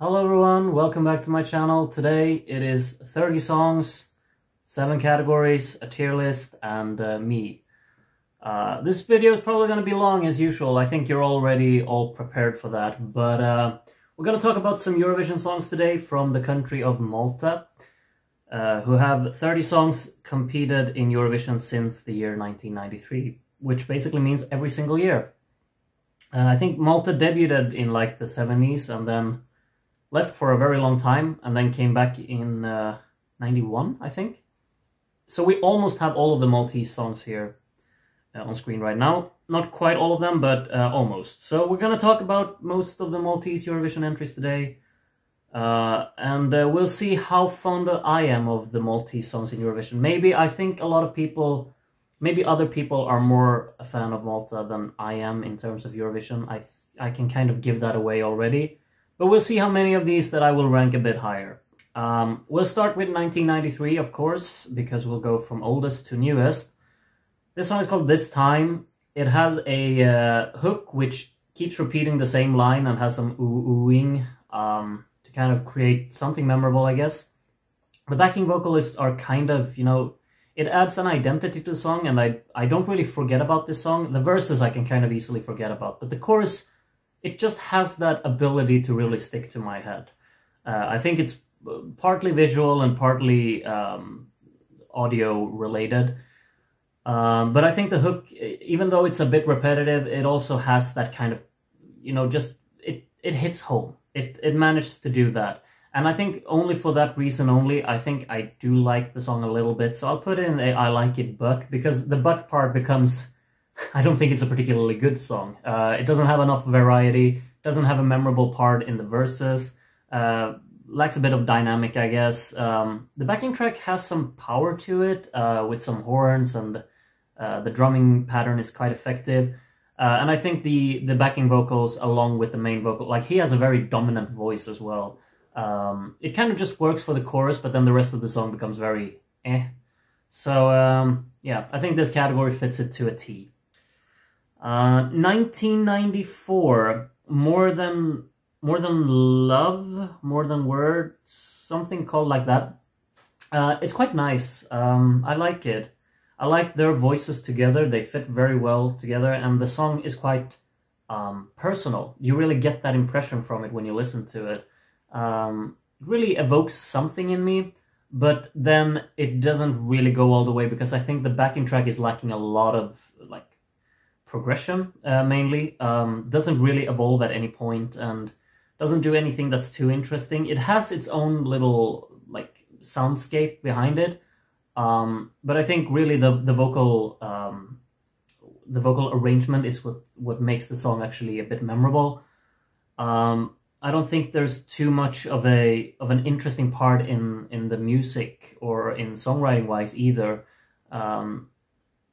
Hello everyone, welcome back to my channel. Today it is 30 songs, 7 categories, a tier list, and me. This video is probably going to be long as usual. I think you're already all prepared for that. But we're going to talk about some Eurovision songs today from the country of Malta, who have 30 songs competed in Eurovision since the year 1993, which basically means every single year. I think Malta debuted in like the 70s and then left for a very long time and then came back in 91, I think. So we almost have all of the Maltese songs here on screen right now. Not quite all of them, but almost. So we're going to talk about most of the Maltese Eurovision entries today. And we'll see how fond I am of the Maltese songs in Eurovision. Maybe I think a lot of people, maybe other people are more a fan of Malta than I am in terms of Eurovision. I can kind of give that away already. But we'll see how many of these that I will rank a bit higher. We'll start with 1993, of course, because we'll go from oldest to newest. This song is called This Time. It has a hook which keeps repeating the same line and has some oohing to kind of create something memorable, I guess. The backing vocalists are kind of, you know, it adds an identity to the song, and I don't really forget about this song. The verses I can kind of easily forget about, but the chorus, it just has that ability to really stick to my head. I think it's partly visual and partly audio related. But I think the hook, even though it's a bit repetitive, it also has that kind of, you know, just, it hits home. It manages to do that. And I think only for that reason only, I think I do like the song a little bit. So I'll put in a I like it but, because the but part becomes, I don't think it's a particularly good song. It doesn't have enough variety, doesn't have a memorable part in the verses, lacks a bit of dynamic, I guess. The backing track has some power to it, with some horns, and the drumming pattern is quite effective. And I think the backing vocals along with the main vocal, like he has a very dominant voice as well. It kind of just works for the chorus, but then the rest of the song becomes very eh. So yeah, I think this category fits it to a T. 1994, More Than Love, More Than Words, something called like that. It's quite nice. I like it. I like their voices together. They fit very well together, and the song is quite personal. You really get that impression from it when you listen to it. It really evokes something in me, but then it doesn't really go all the way, because I think the backing track is lacking a lot of like progression, mainly. Doesn't really evolve at any point and doesn't do anything that's too interesting. It has its own little like soundscape behind it, but I think really the vocal arrangement is what makes the song actually a bit memorable. I don't think there's too much of an interesting part in the music or in songwriting wise either.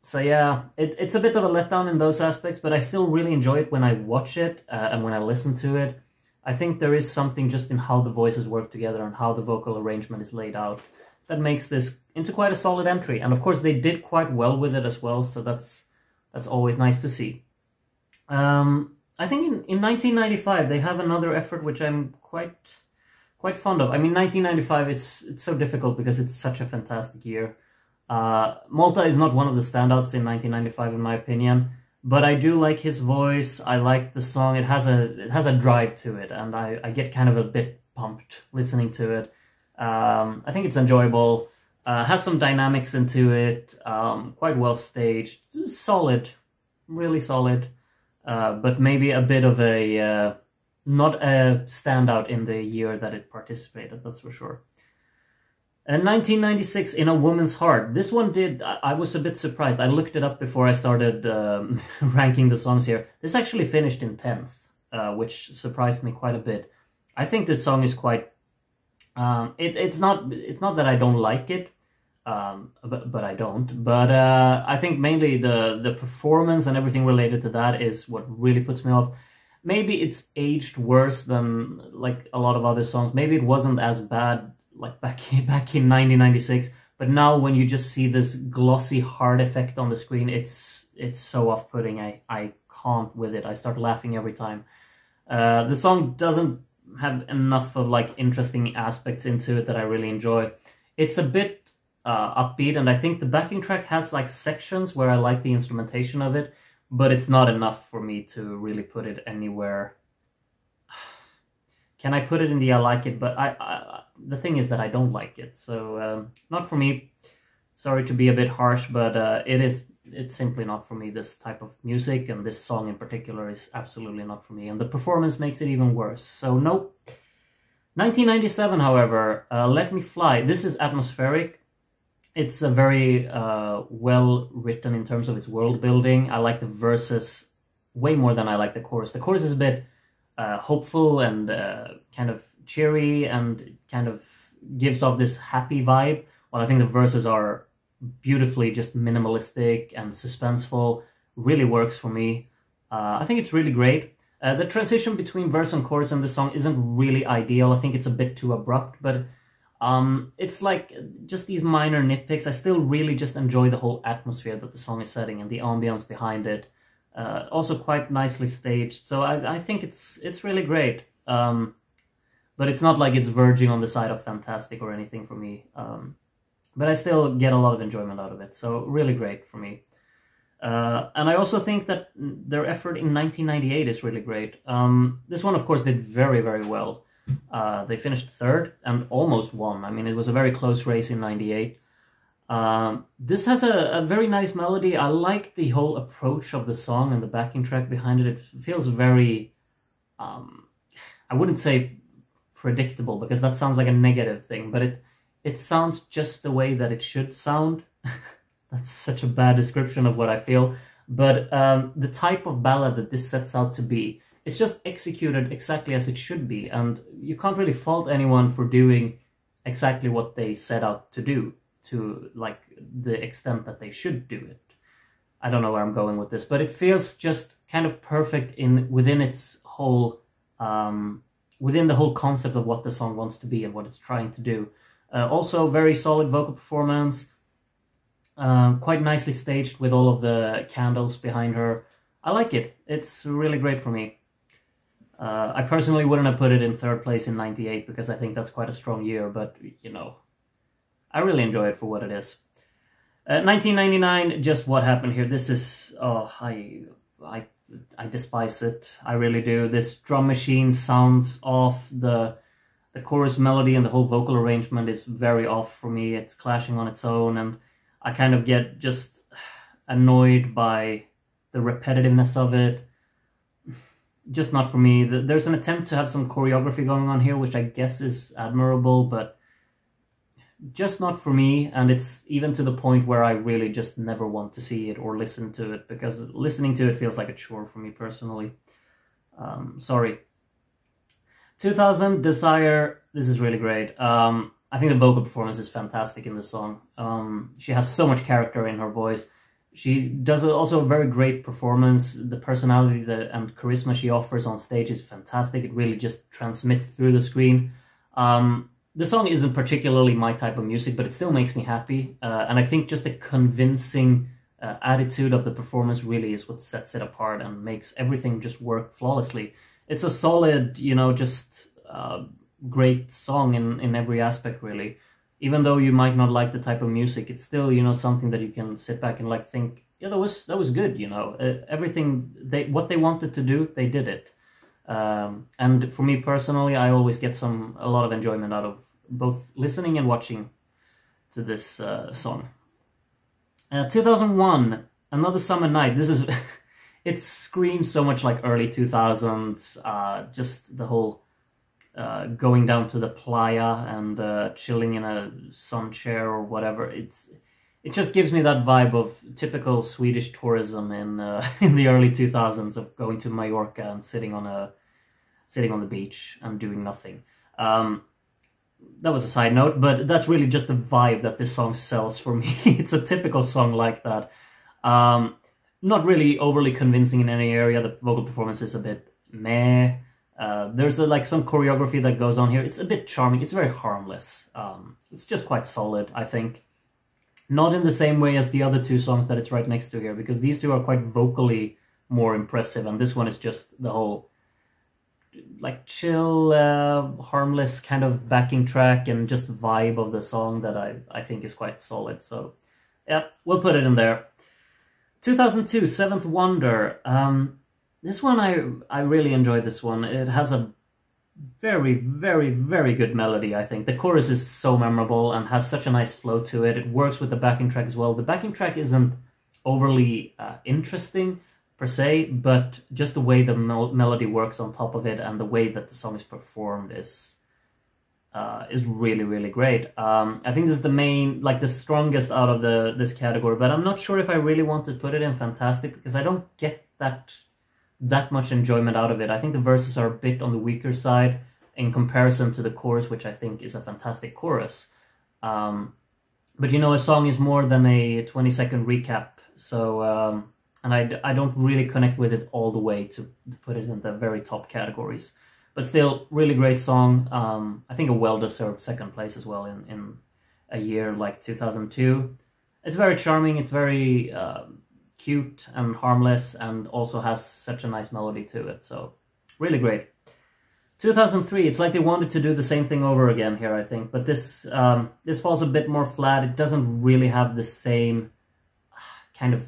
So yeah, it's a bit of a letdown in those aspects, but I still really enjoy it when I watch it and when I listen to it. I think there is something just in how the voices work together and how the vocal arrangement is laid out that makes this into quite a solid entry. And of course they did quite well with it as well, so that's always nice to see. I think in 1995 they have another effort which I'm quite fond of. I mean, 1995 it's so difficult because it's such a fantastic year. Malta is not one of the standouts in 1995 in my opinion, but I do like his voice. I like the song. It has a drive to it, and I get kind of a bit pumped listening to it. I think it's enjoyable. Has some dynamics into it. Quite well staged. Solid, really solid. But maybe a bit of a not a standout in the year that it participated. That's for sure. 1996, In a Woman's Heart. This one did, I was a bit surprised. I looked it up before I started ranking the songs here. This actually finished in 10th, which surprised me quite a bit. I think this song is quite, it's not that I don't like it, but I don't. But I think mainly the performance and everything related to that is what really puts me off. Maybe it's aged worse than like a lot of other songs. Maybe it wasn't as bad like back in 1996, but now when you just see this glossy hard effect on the screen, it's so off-putting. I can't with it. I start laughing every time. The song doesn't have enough of like interesting aspects into it that I really enjoy. It's a bit upbeat, and I think the backing track has like sections where I like the instrumentation of it, but it's not enough for me to really put it anywhere. Can I put it in the I like it? But the thing is that I don't like it, so not for me. Sorry to be a bit harsh, but it's simply not for me. This type of music, and this song in particular, is absolutely not for me, and the performance makes it even worse. So nope. 1997, however, Let Me Fly. This is atmospheric. It's a very well written in terms of its world building. I like the verses way more than I like the chorus. The chorus is a bit hopeful and kind of cheery and kind of gives off this happy vibe, while I think the verses are beautifully just minimalistic and suspenseful. Really works for me. I think it's really great. The transition between verse and chorus in this song isn't really ideal. I think it's a bit too abrupt, but it's like just these minor nitpicks. I still really just enjoy the whole atmosphere that the song is setting and the ambience behind it. Also quite nicely staged, so I think it's really great. But it's not like it's verging on the side of fantastic or anything for me. But I still get a lot of enjoyment out of it, so really great for me. And I also think that their effort in 1998 is really great. This one, of course, did very, very well. They finished third and almost won. I mean, it was a very close race in 98. This has a very nice melody. I like the whole approach of the song and the backing track behind it. It feels very, I wouldn't say predictable, because that sounds like a negative thing, but it sounds just the way that it should sound. That's such a bad description of what I feel. But the type of ballad that this sets out to be, it's just executed exactly as it should be. And you can't really fault anyone for doing exactly what they set out to do, to like the extent that they should do it. I don't know where I'm going with this, but it feels just kind of perfect within its whole, within the whole concept of what the song wants to be and what it's trying to do. Also, very solid vocal performance. Quite nicely staged with all of the candles behind her. I like it. It's really great for me. I personally wouldn't have put it in third place in 98 because I think that's quite a strong year, but, you know, I really enjoy it for what it is. 1999, just what happened here. This is, oh, I despise it. I really do. This drum machine sounds off. The chorus melody and the whole vocal arrangement is very off for me. It's clashing on its own, and I kind of get just annoyed by the repetitiveness of it. Just not for me. There's an attempt to have some choreography going on here, which I guess is admirable, but just not for me. And it's even to the point where I really just never want to see it or listen to it, because listening to it feels like a chore for me personally. Sorry. 2000, Desire. This is really great. I think the vocal performance is fantastic in this song. She has so much character in her voice. She does also a very great performance. The personality and charisma she offers on stage is fantastic. It really just transmits through the screen. The song isn't particularly my type of music, but it still makes me happy. And I think just the convincing attitude of the performance really is what sets it apart and makes everything just work flawlessly. It's a solid, you know, just great song in every aspect, really. Even though you might not like the type of music, it's still, you know, something that you can sit back and like think, yeah, that was good, you know. Everything what they wanted to do, they did it. And for me personally, I always get a lot of enjoyment out of both listening and watching to this song. 2001, Another Summer Night. This is it screams so much like early 2000s. Just the whole going down to the playa and chilling in a sun chair or whatever. It just gives me that vibe of typical Swedish tourism in the early 2000s, of going to Mallorca and sitting on the beach and doing nothing. That was a side note, but that's really just the vibe that this song sells for me. It's a typical song like that. Not really overly convincing in any area. The vocal performance is a bit meh. There's like some choreography that goes on here. It's a bit charming. It's very harmless. It's just quite solid, I think. Not in the same way as the other two songs that it's right next to here, because these two are quite vocally more impressive, and this one is just the whole like chill, harmless kind of backing track and just vibe of the song that I think is quite solid. So yeah, we'll put it in there. 2002, Seventh Wonder. This one, I really enjoyed this one. It has a very, very, very good melody, I think. The chorus is so memorable and has such a nice flow to it. It works with the backing track as well. The backing track isn't overly interesting per se, but just the way the melody works on top of it and the way that the song is performed is really, really great. I think this is the main, like the strongest out of this category, but I'm not sure if I really want to put it in Fantastic because I don't get that much enjoyment out of it. I think the verses are a bit on the weaker side in comparison to the chorus, which I think is a fantastic chorus. But you know, a song is more than a 20-second recap, so and I don't really connect with it all the way to put it in the very top categories. But still, really great song. I think a well-deserved second place as well in a year like 2002. It's very charming, it's very cute and harmless, and also has such a nice melody to it, so really great. 2003, it's like they wanted to do the same thing over again here, I think, but this falls a bit more flat. It doesn't really have the same kind of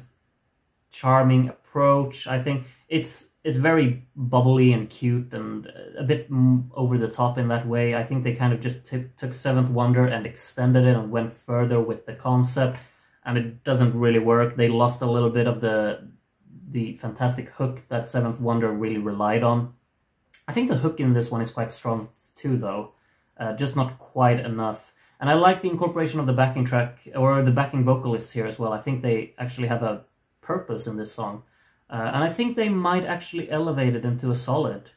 charming approach. I think it's very bubbly and cute and a bit over the top in that way. I think they kind of just took Seventh Wonder and extended it and went further with the concept, and it doesn't really work. They lost a little bit of the fantastic hook that Seventh Wonder really relied on. I think the hook in this one is quite strong too, though, just not quite enough. And I like the incorporation of the backing track, or the backing vocalists here as well. I think they actually have a purpose in this song. And I think they might actually elevate it into a solid,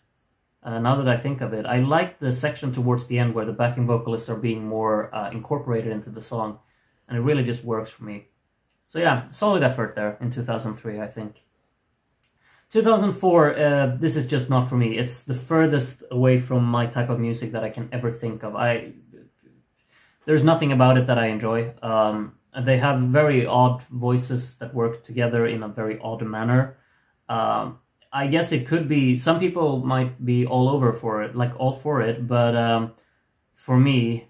now that I think of it. I like the section towards the end where the backing vocalists are being more incorporated into the song, and it really just works for me. So yeah, solid effort there in 2003, I think. 2004, this is just not for me. It's the furthest away from my type of music that I can ever think of. There's nothing about it that I enjoy. They have very odd voices that work together in a very odd manner. I guess it could be, some people might be all over for it, like all for it, but for me,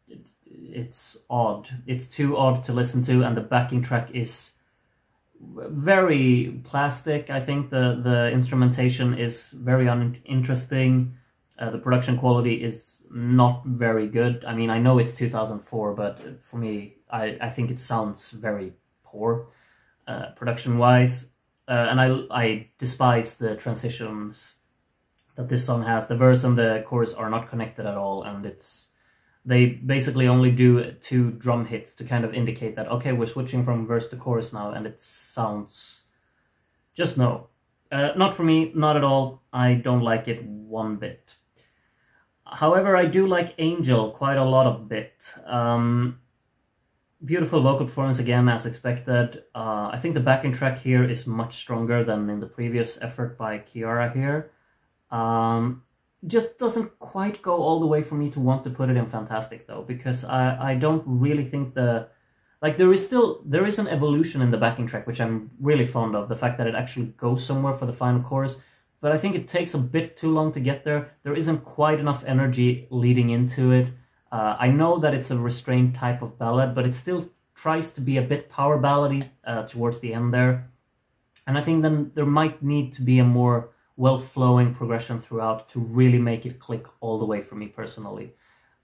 it's odd. It's too odd to listen to, and the backing track is very plastic. I think the instrumentation is very uninteresting. The production quality is not very good. I mean, I know it's 2004, but for me, I think it sounds very poor production-wise. And I despise the transitions that this song has. The verse and the chorus are not connected at all, and they basically only do 2 drum hits to kind of indicate that, okay, we're switching from verse to chorus now, and it sounds just no. Not for me, not at all. I don't like it one bit. However, I do like Angel quite a lot of bit. Beautiful vocal performance again, as expected. I think the backing track here is much stronger than in the previous effort by Kiara here. Just doesn't quite go all the way for me to want to put it in Fantastic, though, because I don't really think there is an evolution in the backing track, which I'm really fond of, the fact that it actually goes somewhere for the final chorus, but I think it takes a bit too long to get there. There isn't quite enough energy leading into it. I know that it's a restrained type of ballad, but it still tries to be a bit power ballady towards the end there, and I think then there might need to be a more well-flowing progression throughout to really make it click all the way for me personally.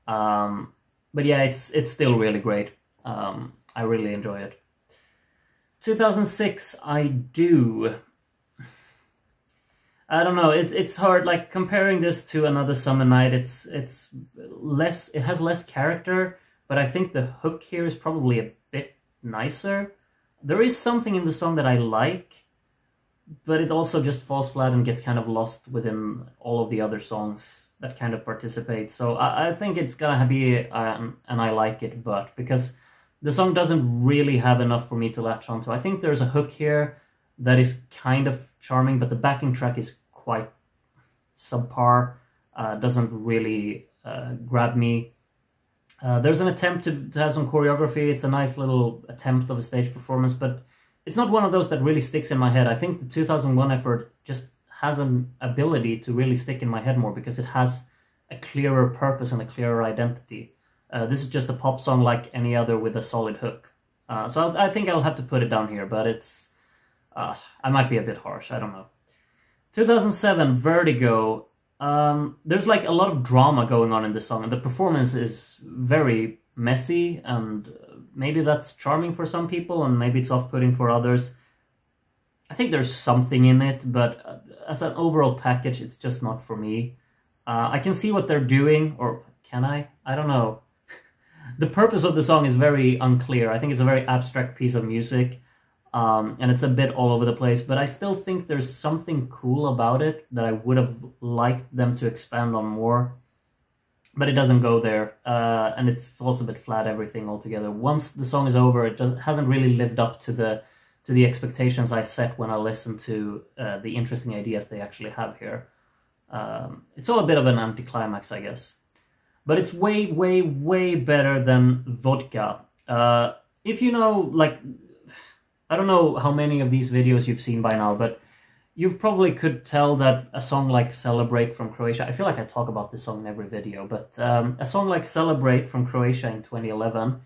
But yeah, it's still really great. I really enjoy it. 2006, I don't know, it's hard, like comparing this to Another Summer Night, it has less character, but I think the hook here is probably a bit nicer. There is something in the song that I like, but it also just falls flat and gets kind of lost within all of the other songs that kind of participate. So I think it's gonna be an I like it, but because the song doesn't really have enough for me to latch onto. I think there's a hook here that is kind of charming, but the backing track is quite subpar, doesn't really grab me. There's an attempt to have some choreography. It's a nice little attempt of a stage performance, but it's not one of those that really sticks in my head. I think the 2001 effort just has an ability to really stick in my head more because it has a clearer purpose and a clearer identity. This is just a pop song like any other with a solid hook. So I think I'll have to put it down here, but it's... I might be a bit harsh, I don't know. 2007, Vertigo. There's like a lot of drama going on in this song, and the performance is very messy, and maybe that's charming for some people, and maybe it's off-putting for others. I think there's something in it, but as an overall package, it's just not for me. I can see what they're doing, or can I? I don't know. The purpose of the song is very unclear. I think it's a very abstract piece of music, and it's a bit all over the place, but I still think there's something cool about it that I would have liked them to expand on more. But it doesn't go there, and it falls a bit flat, everything altogether. Once the song is over, it hasn't really lived up to the expectations I set when I listened to the interesting ideas they actually have here. It's all a bit of an anticlimax, I guess. But it's way, way, way better than Vodka. If you know, like, I don't know how many of these videos you've seen by now, but you probably could tell that a song like Celebrate from Croatia, I feel like I talk about this song in every video, but a song like Celebrate from Croatia in 2011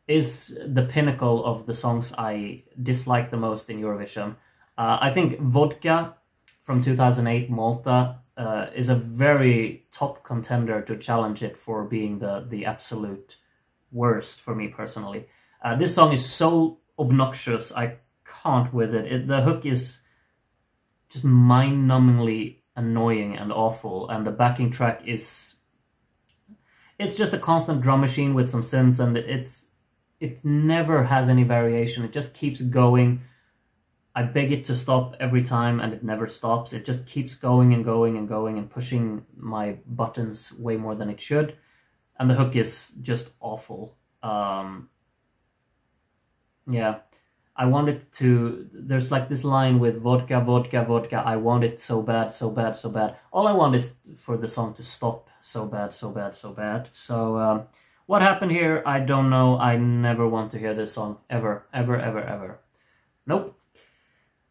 is the pinnacle of the songs I dislike the most in Eurovision. I think Vodka from 2008, Malta, is a very top contender to challenge it for being the absolute worst for me personally. This song is so obnoxious, I can't with it. The hook is just mind-numbingly annoying and awful, and the backing track is... It's just a constant drum machine with some synths, and it never has any variation. It just keeps going. I beg it to stop every time, and it never stops. It just keeps going and going and going and pushing my buttons way more than it should. And the hook is just awful. Yeah, I wanted to... There's like this line with vodka, vodka, vodka. I want it so bad, so bad, so bad. All I want is for the song to stop so bad, so bad, so bad. So what happened here, I don't know. I never want to hear this song. Ever, ever, ever, ever. Nope.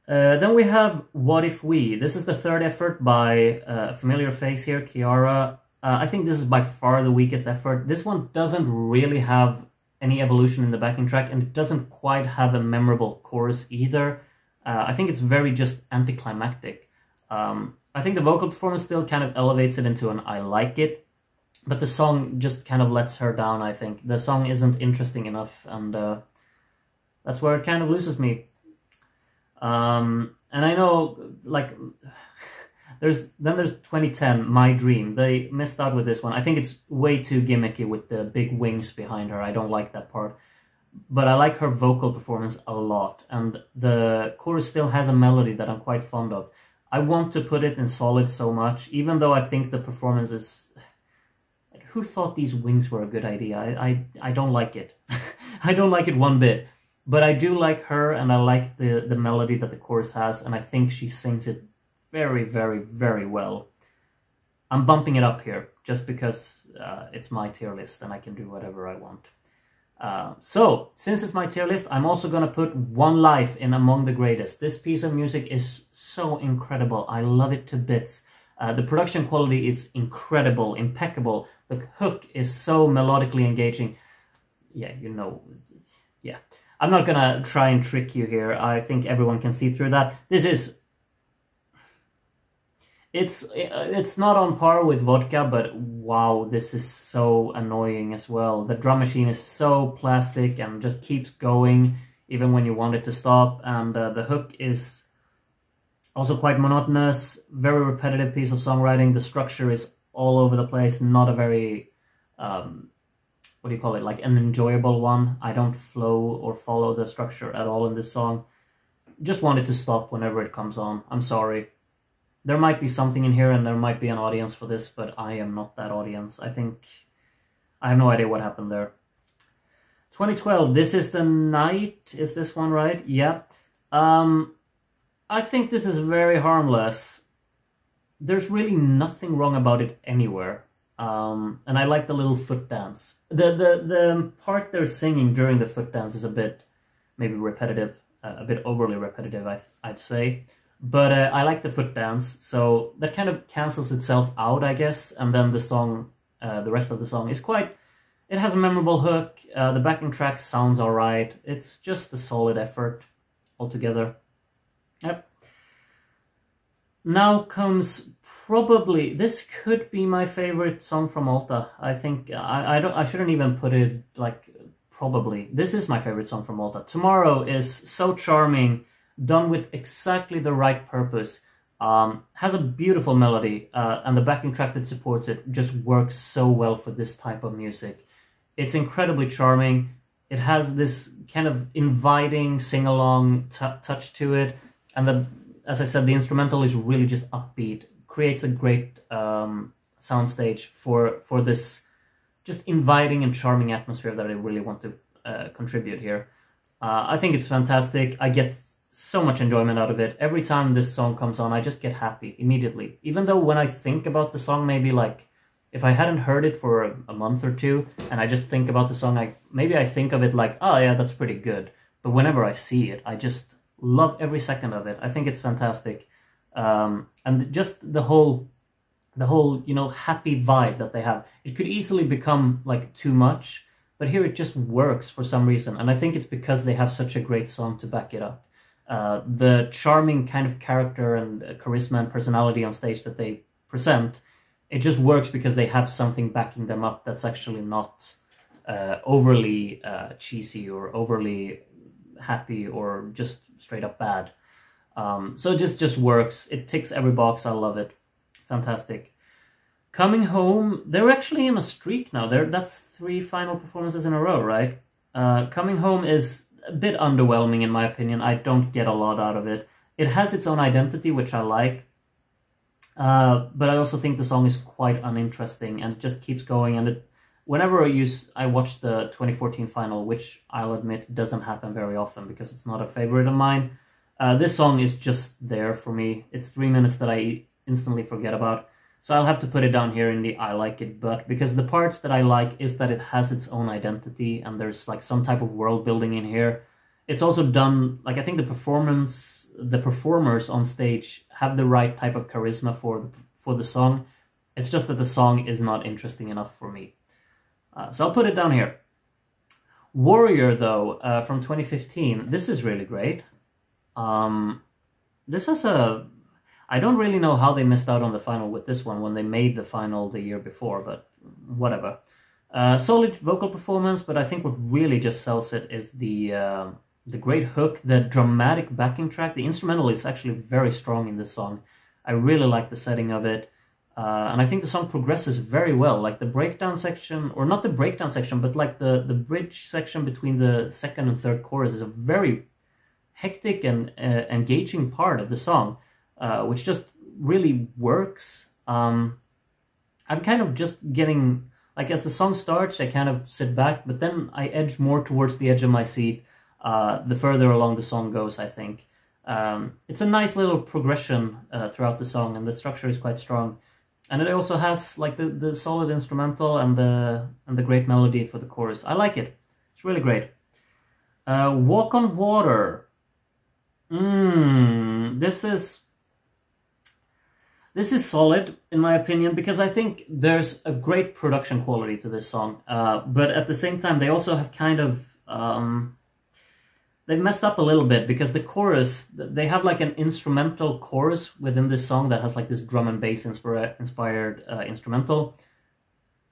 Then we have What If We. This is the third effort by a familiar face here, Chiara. I think this is by far the weakest effort. This one doesn't really have any evolution in the backing track, and it doesn't quite have a memorable chorus either. I think it's very just anticlimactic. I think the vocal performance still kind of elevates it into an I like it, but the song just kind of lets her down, I think. The song isn't interesting enough, and that's where it kind of loses me. And I know, like, there's 2010, My Dream. They missed out with this one. I think it's way too gimmicky with the big wings behind her. I don't like that part. But I like her vocal performance a lot. And the chorus still has a melody that I'm quite fond of. I want to put it in solid so much, even though I think the performance is... Like, who thought these wings were a good idea? I don't like it. I don't like it one bit. But I do like her, and I like the melody that the chorus has, and I think she sings it very, very, very well. I'm bumping it up here, just because it's my tier list, and I can do whatever I want. So, since it's my tier list, I'm also gonna put One Life in Among the Greatest. This piece of music is so incredible. I love it to bits. The production quality is incredible, impeccable. The hook is so melodically engaging. Yeah, you know, yeah. I'm not gonna try and trick you here. I think everyone can see through that. This is... It's not on par with Vodka, but wow, this is so annoying as well. The drum machine is so plastic and just keeps going even when you want it to stop. And the hook is also quite monotonous, very repetitive piece of songwriting. The structure is all over the place, not a very... what do you call it, like an enjoyable one. I don't flow or follow the structure at all in this song. Just want it to stop whenever it comes on. I'm sorry. There might be something in here and there might be an audience for this, but I am not that audience. I have no idea what happened there. 2012, This Is the Night. Is this one right? Yeah. I think this is very harmless. There's really nothing wrong about it anywhere. And I like the little foot dance. The part they're singing during the foot dance is a bit maybe repetitive, a bit overly repetitive, I'd say. But I like the foot dance, so that kind of cancels itself out, I guess. And then the song, the rest of the song is quite... It has a memorable hook, the backing track sounds alright, it's just a solid effort altogether. Yep. Now comes probably... This could be my favorite song from Malta. I think... I shouldn't even put it like... Probably. This is my favorite song from Malta. Tomorrow is so charming, done with exactly the right purpose. Has a beautiful melody, and the backing track that supports it just works so well for this type of music. It's incredibly charming. It has this kind of inviting sing-along touch to it, and as I said, the instrumental is really just upbeat. Creates a great soundstage for this just inviting and charming atmosphere that I really want to contribute here. I think it's fantastic. I get so much enjoyment out of it. Every time this song comes on, I just get happy immediately. Even though when I think about the song, maybe like, if I hadn't heard it for a month or two, and I just think about the song, maybe I think of it like, oh yeah, that's pretty good. But whenever I see it, I just love every second of it. I think it's fantastic. And just the whole, you know, happy vibe that they have. It could easily become like too much, but here it just works for some reason. And I think it's because they have such a great song to back it up. The charming kind of character and charisma and personality on stage that they present, it just works because they have something backing them up that's actually not overly cheesy or overly happy or just straight up bad. So it just works. It ticks every box. I love it. Fantastic. Coming Home, they're actually in a streak now. That's 3 final performances in a row, right? Coming Home is a bit underwhelming in my opinion. I don't get a lot out of it. It has its own identity, which I like. But I also think the song is quite uninteresting and it just keeps going. And whenever I watch the 2014 final, which I'll admit doesn't happen very often because it's not a favorite of mine, this song is just there for me. It's 3 minutes that I instantly forget about. So I'll have to put it down here in the I like it, but because the parts that I like is that it has its own identity and there's like some type of world building in here. It's also done, like I think the performers on stage have the right type of charisma for the song. It's just that the song is not interesting enough for me. So I'll put it down here. Warrior though, from 2015, this is really great. This has I don't really know how they missed out on the final with this one when they made the final the year before, but whatever. Solid vocal performance, but I think what really just sells it is the great hook, the dramatic backing track. The instrumental is actually very strong in this song. I really like the setting of it. And I think the song progresses very well. Like the breakdown section, or not the breakdown section, but like the bridge section between the second and third chorus is a very hectic and engaging part of the song. Which just really works. I'm kind of just getting, like as the song starts, I kind of sit back, but then I edge more towards the edge of my seat the further along the song goes, I think. It's a nice little progression throughout the song, and the structure is quite strong. And it also has like the solid instrumental and the great melody for the chorus. I like it. It's really great. Walk on Water. This is solid, in my opinion, because I think there's a great production quality to this song. But at the same time, they also have kind of... they've messed up a little bit, because the chorus... They have like an instrumental chorus within this song that has like this drum and bass inspired instrumental.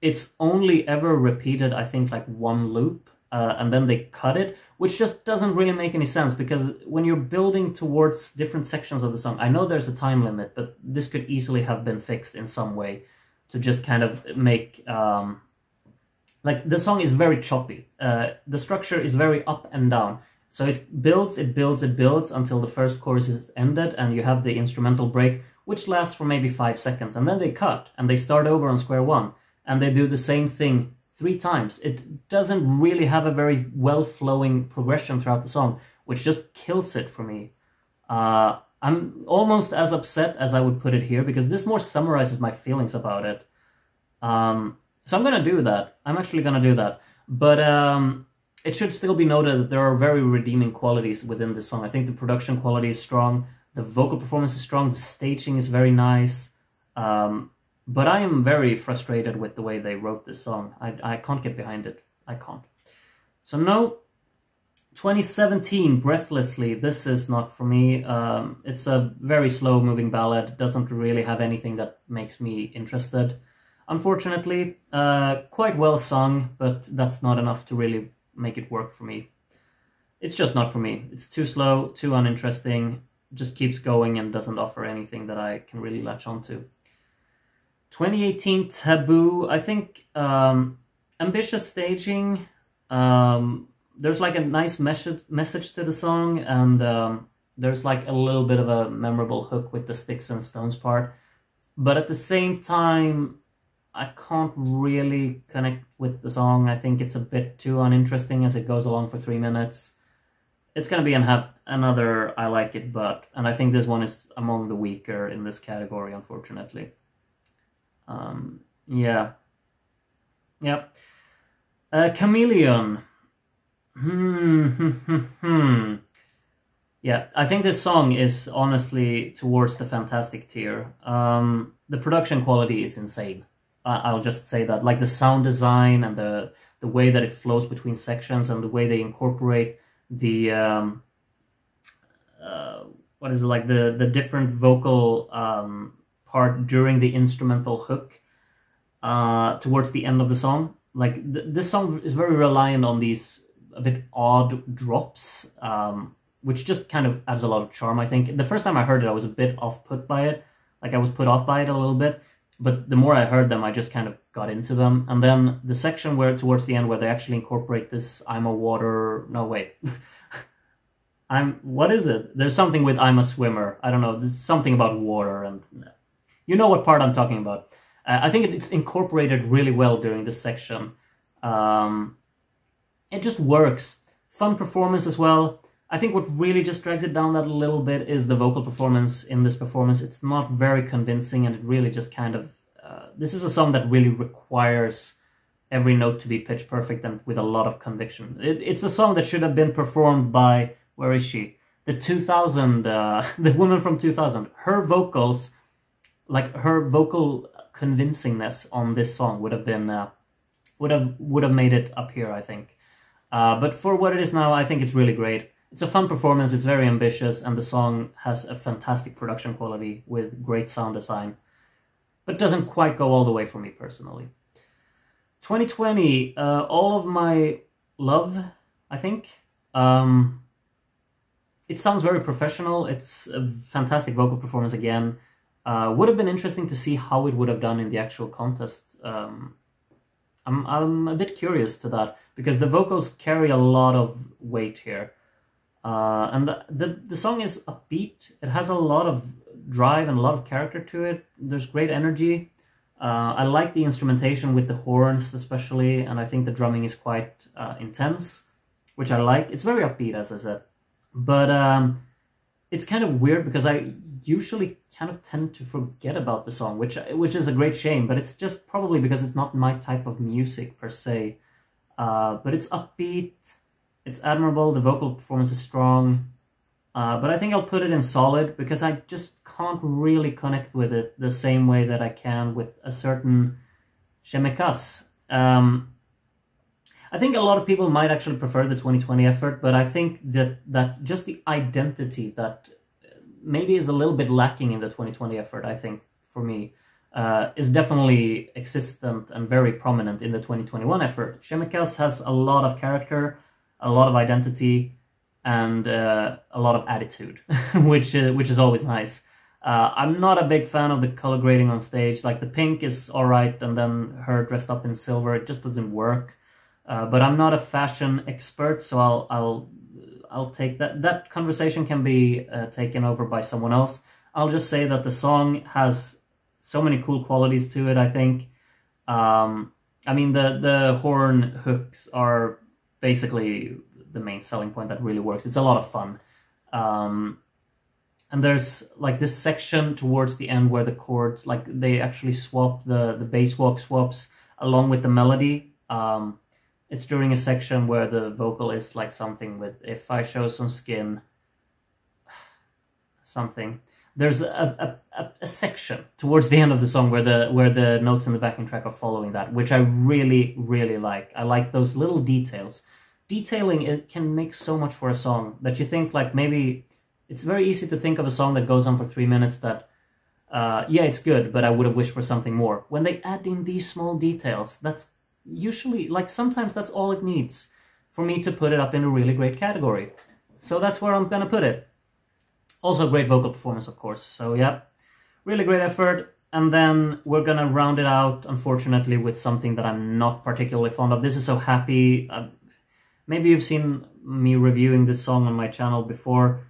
It's only ever repeated, I think, like one loop, and then they cut it, which just doesn't really make any sense, because when you're building towards different sections of the song, I know there's a time limit, but this could easily have been fixed in some way to just kind of make... like, the song is very choppy. The structure is very up and down. So it builds until the first chorus is ended, and you have the instrumental break, which lasts for maybe 5 seconds, and then they cut, and they start over on square one, and they do the same thing 3 times. It doesn't really have a very well-flowing progression throughout the song, which just kills it for me. I'm almost as upset as I would put it here, because this more summarizes my feelings about it. So I'm going to do that. I'm actually going to do that. But it should still be noted that there are very redeeming qualities within this song. I think the production quality is strong. The vocal performance is strong, the staging is very nice, but I am very frustrated with the way they wrote this song. I can't get behind it. I can't. So no, 2017, Breathlessly, this is not for me. It's a very slow-moving ballad, doesn't really have anything that makes me interested. Unfortunately, quite well sung, but that's not enough to really make it work for me. It's just not for me. It's too slow, too uninteresting, just keeps going and doesn't offer anything that I can really latch onto. 2018, Taboo, I think ambitious staging, there's like a nice message to the song, and there's like a little bit of a memorable hook with the sticks and stones part. But at the same time, I can't really connect with the song. I think it's a bit too uninteresting as it goes along for 3 minutes. It's going to be another I like it, but, and I think this one is among the weaker in this category, unfortunately. Yeah. Yep. Chameleon. Yeah, I think this song is honestly towards the fantastic tier. The production quality is insane. I'll just say that. Like the sound design and the way that it flows between sections and the way they incorporate the what is it, like the different vocal part during the instrumental hook towards the end of the song. Like this song is very reliant on these a bit odd drops, which just kind of adds a lot of charm, I think. The first time I heard it, I was a bit off-put by it. Like I was put off by it a little bit. But the more I heard them, I just kind of got into them. And then the section where towards the end where they actually incorporate this I'm a water... No, wait. What is it? There's something with I'm a swimmer. I don't know. There's something about water. And you know what part I'm talking about. I think it's incorporated really well during this section. It just works. Fun performance as well. I think what really just drags it down that little bit is the vocal performance in this performance. It's not very convincing, and it really just kind of... this is a song that really requires every note to be pitch perfect and with a lot of conviction. It's a song that should have been performed by... Where is she? The 2000... the woman from 2000. Her vocals, like her vocal convincingness on this song would have been... would have made it up here, I think. But for what it is now, I think it's really great. It's a fun performance, it's very ambitious, and the song has a fantastic production quality with great sound design, but doesn't quite go all the way for me personally. 2020, All of My Love, I think. It sounds very professional, it's a fantastic vocal performance again. Would have been interesting to see how it would have done in the actual contest. I'm a bit curious to that, because the vocals carry a lot of weight here. And the song is upbeat. It has a lot of drive and a lot of character to it. There's great energy. I like the instrumentation with the horns especially, and I think the drumming is quite intense, which I like. It's very upbeat, as I said. But it's kind of weird because I usually kind of tend to forget about the song, which is a great shame, but it's just probably because it's not my type of music per se. But it's upbeat. It's admirable, the vocal performance is strong, but I think I'll put it in solid because I just can't really connect with it the same way that I can with a certain Chemikas. I think a lot of people might actually prefer the 2020 effort, but I think that just the identity that maybe is a little bit lacking in the 2020 effort, I think, for me, is definitely existent and very prominent in the 2021 effort. Chemikas has a lot of character, a lot of identity, and a lot of attitude, which is always nice. I'm not a big fan of the color grading on stage. Like the pink is alright, and then her dressed up in silver, it just doesn't work. But I'm not a fashion expert, so I'll take that. That conversation can be taken over by someone else. I'll just say that the song has so many cool qualities to it, I think. I mean, the horn hooks are basically the main selling point that really works. It's a lot of fun. And there's like this section towards the end where the chords, like they actually swap, the bass walk swaps along with the melody. It's during a section where the vocal is like something with, if I show some skin, something. There's a section towards the end of the song where the notes in the backing track are following that, which I really, really like. I like those little details. Detailing, it can make so much for a song that you think, like, maybe it's very easy to think of a song that goes on for 3 minutes that, yeah, it's good, but I would have wished for something more. When they add in these small details, that's usually, like, sometimes that's all it needs for me to put it up in a really great category. So that's where I'm gonna put it. Also great vocal performance, of course. So yeah, really great effort. And then we're gonna round it out, unfortunately, with something that I'm not particularly fond of. This is So Happy. Maybe you've seen me reviewing this song on my channel before.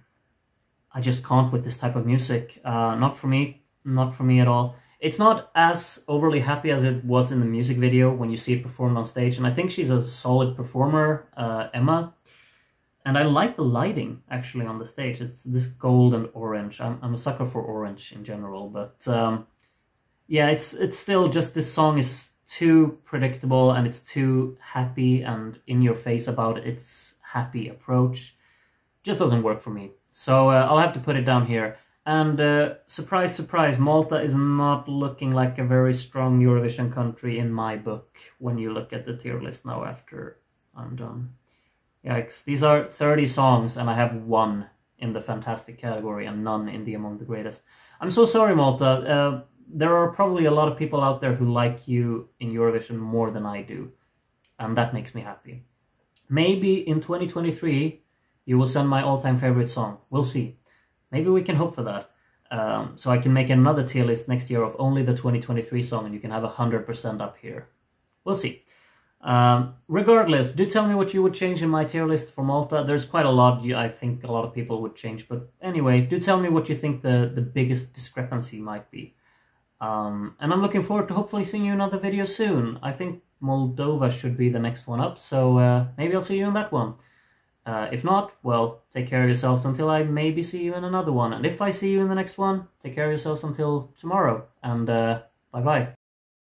I just can't with this type of music. Not for me. Not for me at all. It's not as overly happy as it was in the music video when you see it performed on stage. And I think she's a solid performer, Emma. And I like the lighting, actually, on the stage. It's this gold and orange. I'm a sucker for orange in general. But yeah, it's still just, this song is too predictable and it's too happy and in your face about its happy approach. Just doesn't work for me. So I'll have to put it down here. And surprise, surprise, Malta is not looking like a very strong Eurovision country in my book when you look at the tier list now after I'm done. Yikes, these are 30 songs and I have 1 in the fantastic category and none in the among the greatest. I'm so sorry, Malta. There are probably a lot of people out there who like you in Eurovision more than I do. And that makes me happy. Maybe in 2023 you will send my all-time favorite song. We'll see. Maybe we can hope for that. So I can make another tier list next year of only the 2023 song and you can have 100% up here. We'll see. Regardless, do tell me what you would change in my tier list for Malta. There's quite a lot I think a lot of people would change, but anyway, do tell me what you think the biggest discrepancy might be. And I'm looking forward to hopefully seeing you in another video soon. I think Moldova should be the next one up, so maybe I'll see you in that one. If not, well, take care of yourselves until I maybe see you in another one. And if I see you in the next one, take care of yourselves until tomorrow, and bye-bye.